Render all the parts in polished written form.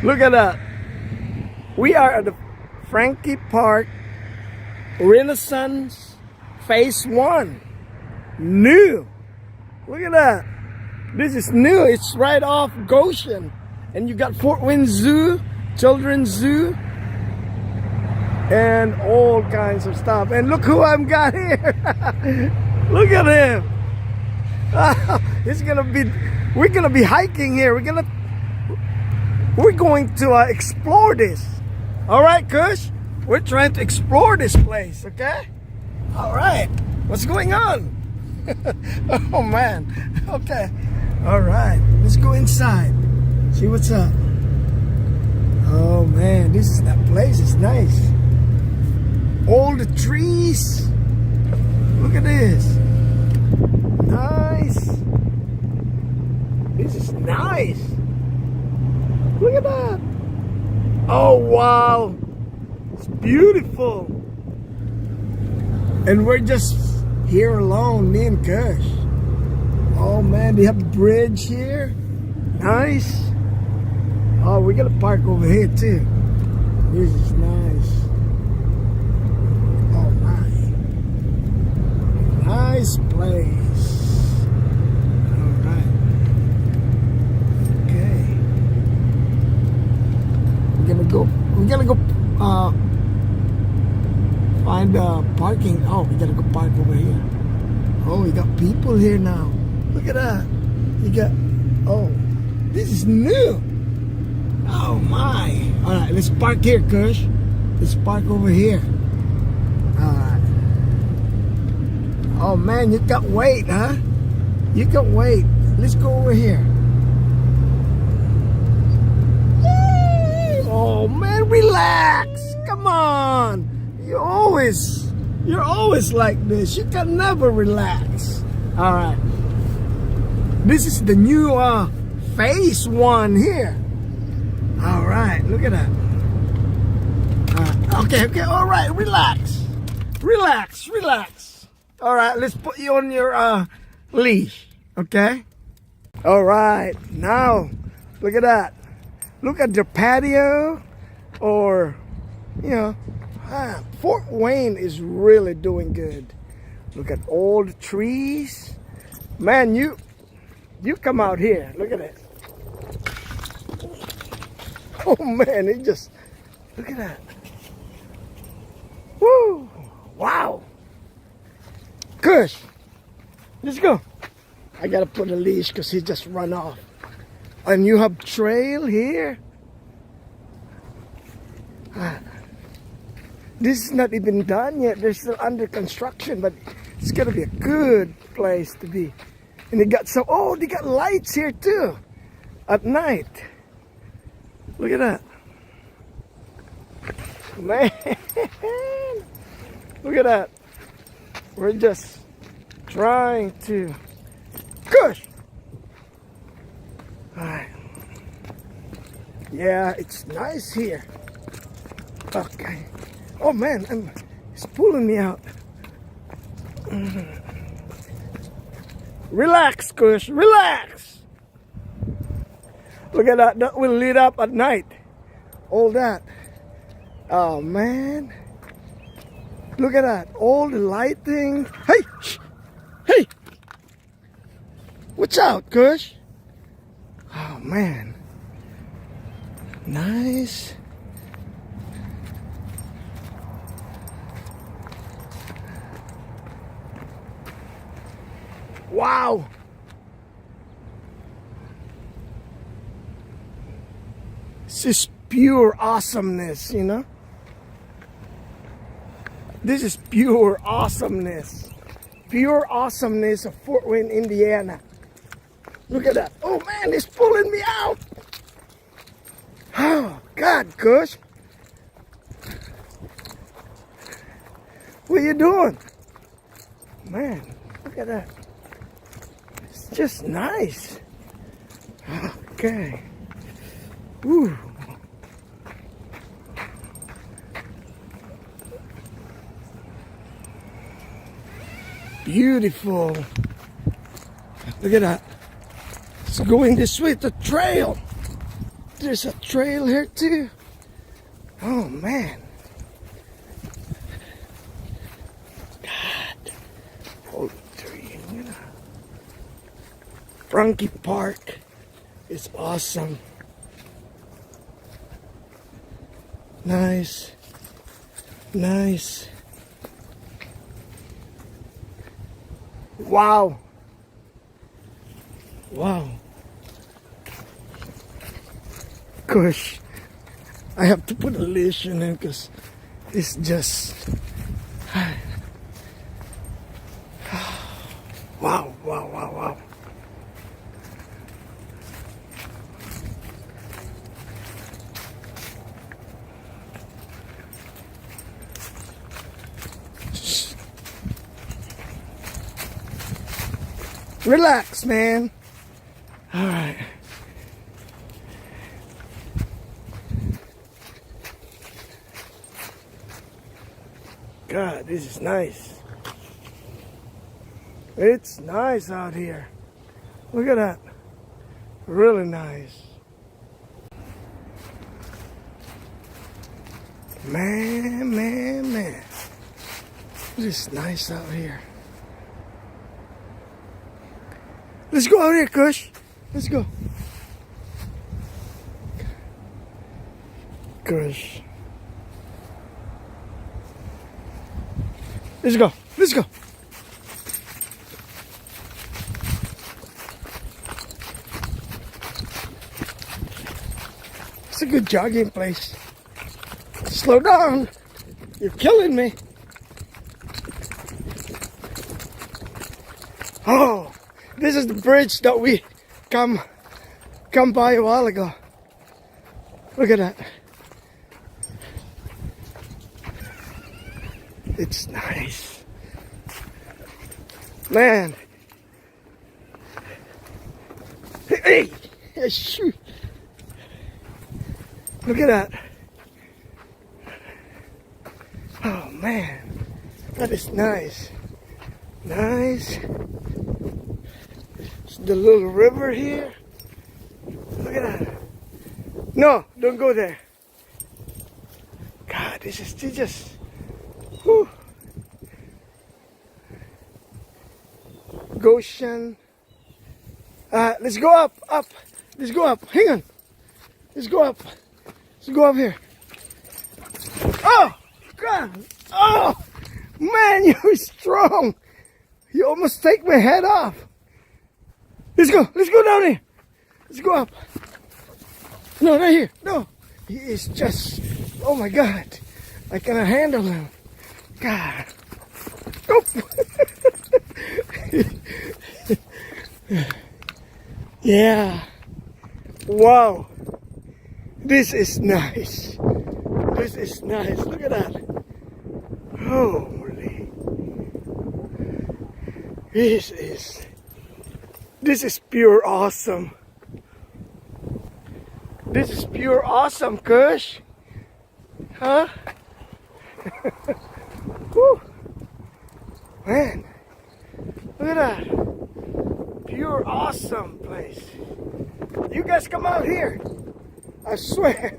Look at that. We are at the Frankie Park Renaissance Phase 1. New. Look at that. This is new. It's right off Goshen. And you got Fort Wayne Zoo, Children's Zoo, and all kinds of stuff. And look who I've got here. Look at him. We're gonna be hiking here. We're going to explore this. All right, Kush? We're trying to explore this place, okay? All right. What's going on? Oh, man. Okay. All right. Let's go inside. See what's up. Oh, man. That place is nice. All the trees. Look at this. Nice. This is nice. Look at that. Oh, wow. It's beautiful. And we're just here alone, me and Kush. Oh, man, they have a bridge here. Nice. Oh, we're going to park over here, too. This is nice. Oh, my. Nice place. All right. Okay. We're gonna go find parking. Oh, we gotta go park over here. Oh, we got people here now. Look at that. Oh, this is new. Oh my. All right, let's park here, Kush. Let's park over here. All right. Oh man, you got weight, huh? You got weight. Let's go over here. Oh man, relax. Come on. You're always like this. You can never relax. All right. This is the new phase 1 here. All right. Look at that. Okay. All right. Relax. All right. Let's put you on your leash. Okay. All right. Now, look at that. Look at the patio, or, you know, Fort Wayne is really doing good. Look at all the trees. Man, you come out here. Look at it. Oh man, look at that. Woo! Wow. Kush, let's go. I gotta put a leash because he just run off. And you have trail here. This is not even done yet. They're still under construction, but it's gonna be a good place to be. And they got they got lights here too at night. Look at that. Man, look at that. We're just trying to Kush. Alright. Yeah, it's nice here. Okay. Oh man, it's pulling me out. Relax, Kush, relax. Look at that. That will lit up at night. All that. Oh man. Look at that. All the lighting. Hey! Shh. Hey! Watch out, Kush. Oh man. Nice. Wow. This is pure awesomeness, you know? This is pure awesomeness. Pure awesomeness of Fort Wayne, Indiana. Look at that. Oh man, it's pulling me out. Oh God, Kush. What are you doing? Man, look at that. It's just nice. Okay. Ooh. Beautiful. Look at that. It's going this way, the trail. There's a trail here too. Oh man. God. Holy tree. Frankie Park is awesome. Nice. Nice. Wow. Wow. Gosh, I have to put a leash in it because it's just wow, wow, wow, wow. Relax, man. All right. God, this is nice. It's nice out here. Look at that. Really nice. Man, man, man. This is nice out here. Let's go out here, Kush. Let's go. Kush. Let's go. Let's go. It's a good jogging place. Slow down. You're killing me. Oh, this is the bridge that we come by a while ago. Look at that. It's nice. Man. Hey, shoot. Look at that. Oh man, that is nice. Nice. It's the little river here. Look at that. No, don't go there. God, this is just. Whew. Goshen. Let's go up. Let's go up. Hang on. Let's go up. Let's go up here. Oh, God. Oh, man, you're strong. You almost take my head off. Let's go. Let's go down here. Let's go up. No, right here. No. He is just, oh my God. I cannot handle him. God. Oh. Yeah. Wow. This is nice. This is nice. Look at that. Holy. This is pure awesome. This is pure awesome, Kush. Huh? Whew. Man, look at that. Pure awesome place. You guys come out here. I swear.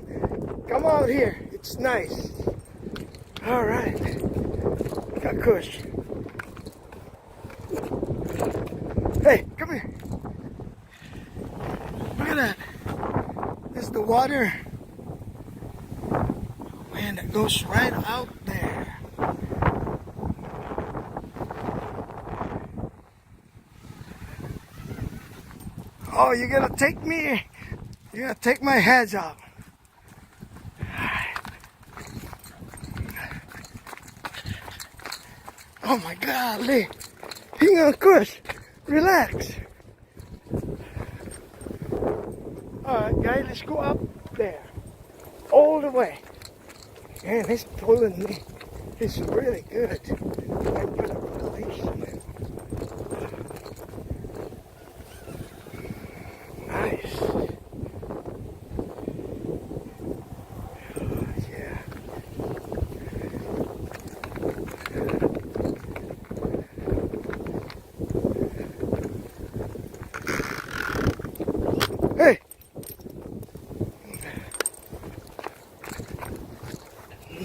Come out here. It's nice. All right. Got Kush. Hey, come here. Look at that. That's the water. Man, that goes right out there. Oh, you're gonna take me. You're gonna take my heads off. Oh my God, Lee. Hang on, Kush. Relax. Alright, guys, let's go up there. All the way. Man, he's pulling me. He's really good. I put a release in it. Nice. Yeah. Hey.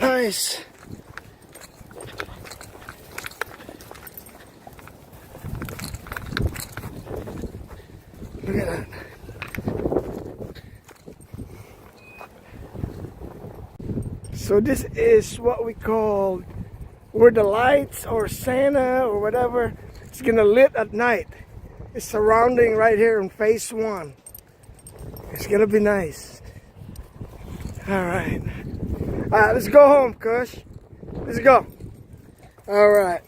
Nice. Look at that. So this is what we call where the lights or Santa or whatever, it's gonna lit at night. It's surrounding right here in phase 1. It's gonna be nice. All right. All right, let's go home, Kush. Let's go. All right.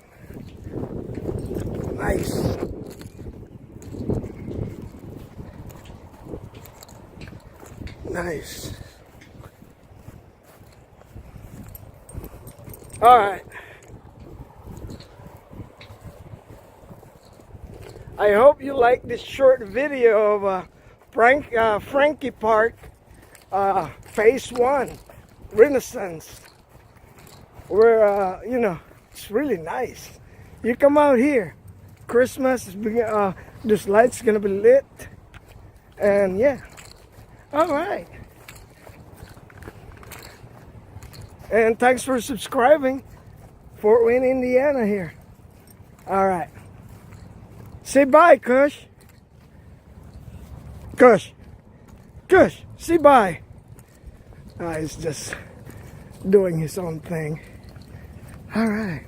Nice. Nice. All right. I hope you like this short video of Frankie Park Phase 1 Renaissance. Where, you know, it's really nice. You come out here. Christmas is this light's gonna be lit. And yeah. All right. And thanks for subscribing. Fort Wayne, Indiana here. All right. Say bye, Kush. Kush. Kush, say bye. He's just doing his own thing. All right.